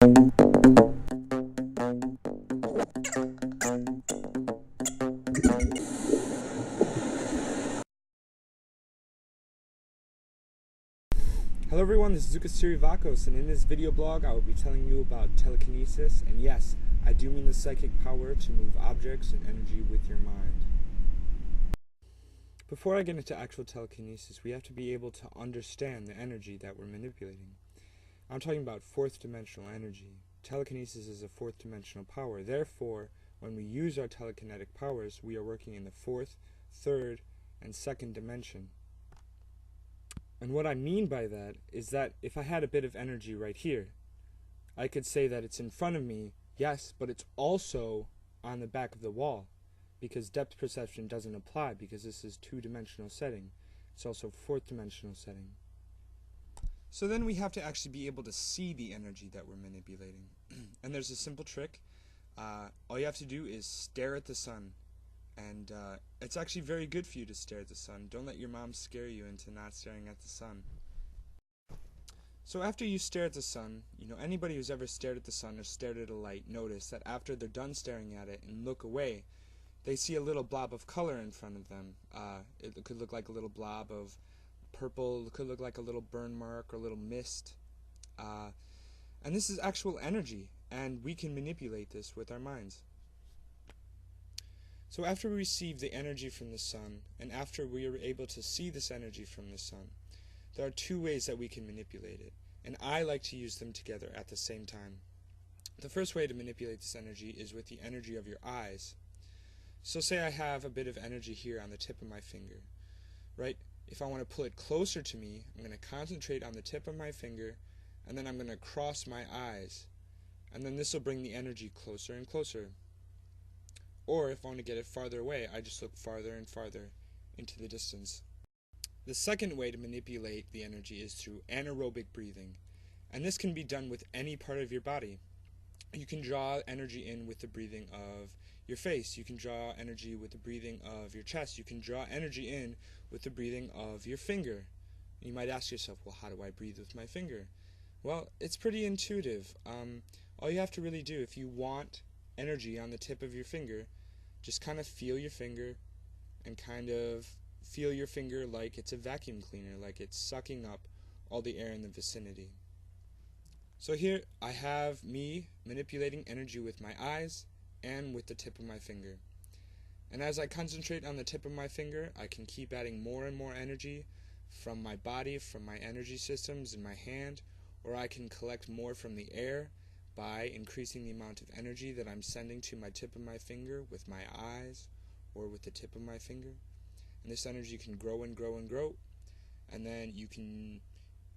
Hello everyone, this is Lukas Tsirivakos, and in this video blog I will be telling you about telekinesis, and yes, I do mean the psychic power to move objects and energy with your mind. Before I get into actual telekinesis, we have to be able to understand the energy that we're manipulating. I'm talking about fourth dimensional energy. Telekinesis is a fourth dimensional power. Therefore, when we use our telekinetic powers, we are working in the fourth, third, and second dimension. And what I mean by that is that if I had a bit of energy right here, I could say that it's in front of me, yes, but it's also on the back of the wall, because depth perception doesn't apply because this is two-dimensional setting. It's also fourth-dimensional setting. So then we have to actually be able to see the energy that we're manipulating. And there's a simple trick. All you have to do is stare at the sun. And it's actually very good for you to stare at the sun. Don't let your mom scare you into not staring at the sun. So after you stare at the sun, anybody who's ever stared at the sun or stared at a light, notice that after they're done staring at it and look away, they see a little blob of color in front of them. It could look like a little blob of purple, it could look like a little burn mark or a little mist. And this is actual energy, and we can manipulate this with our minds. So after we receive the energy from the sun, and after we are able to see this energy from the sun, there are two ways that we can manipulate it, and I like to use them together at the same time. The first way to manipulate this energy is with the energy of your eyes. So say I have a bit of energy here on the tip of my finger, right? If I want to pull it closer to me, I'm going to concentrate on the tip of my finger, and then I'm going to cross my eyes, and then this will bring the energy closer and closer. Or if I want to get it farther away, I just look farther and farther into the distance. The second way to manipulate the energy is through anaerobic breathing. And this can be done with any part of your body. You can draw energy in with the breathing of your face. You can draw energy with the breathing of your chest. You can draw energy in with the breathing of your finger. You might ask yourself, well, how do I breathe with my finger? Well, it's pretty intuitive. All you have to really do, if you want energy on the tip of your finger, just kind of feel your finger and kind of feel your finger like it's a vacuum cleaner, like it's sucking up all the air in the vicinity. So here I have me manipulating energy with my eyes and with the tip of my finger. And as I concentrate on the tip of my finger, I can keep adding more and more energy from my body, from my energy systems in my hand, or I can collect more from the air by increasing the amount of energy that I'm sending to my tip of my finger with my eyes or with the tip of my finger. And this energy can grow and grow and grow. And then you can,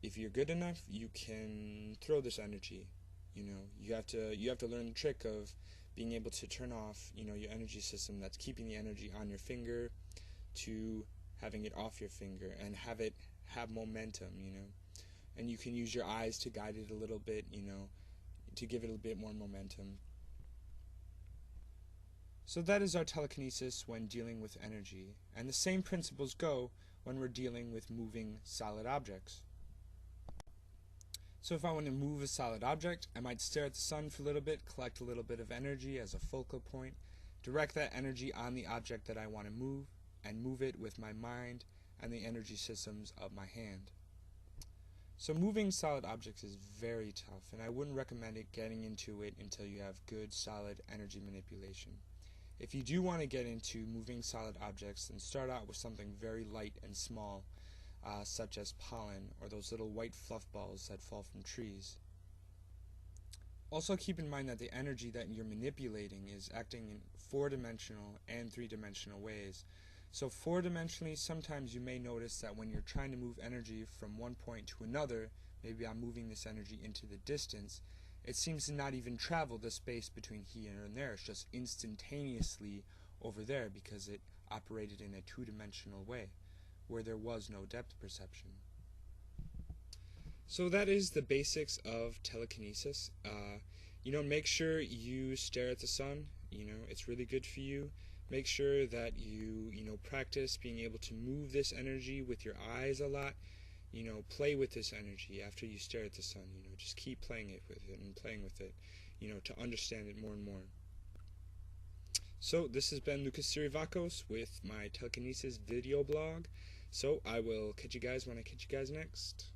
if you're good enough, you can throw this energy. You have to learn the trick of being able to turn off, your energy system that's keeping the energy on your finger to having it off your finger and have it have momentum, And you can use your eyes to guide it a little bit, to give it a bit more momentum. So that is our telekinesis when dealing with energy, and the same principles go when we're dealing with moving solid objects. So if I want to move a solid object, I might stare at the sun for a little bit, collect a little bit of energy as a focal point, direct that energy on the object that I want to move, and move it with my mind and the energy systems of my hand. So moving solid objects is very tough, and I wouldn't recommend getting into it until you have good, solid energy manipulation. If you do want to get into moving solid objects, then start out with something very light and small, such as pollen or those little white fluff balls that fall from trees. Also keep in mind that the energy that you're manipulating is acting in four-dimensional and three-dimensional ways. So four-dimensionally, sometimes you may notice that when you're trying to move energy from one point to another, maybe I'm moving this energy into the distance, it seems to not even travel the space between here and there. It's just instantaneously over there because it operated in a two-dimensional way where there was no depth perception. So that is the basics of telekinesis. Make sure you stare at the sun. It's really good for you. Make sure that you practice being able to move this energy with your eyes a lot. you know, play with this energy after you stare at the sun. You know, just keep playing with it and playing with it, you know, to understand it more and more. So this has been Lukas Tsirivakos with my Telekenesis video blog. So I will catch you guys when I catch you guys next.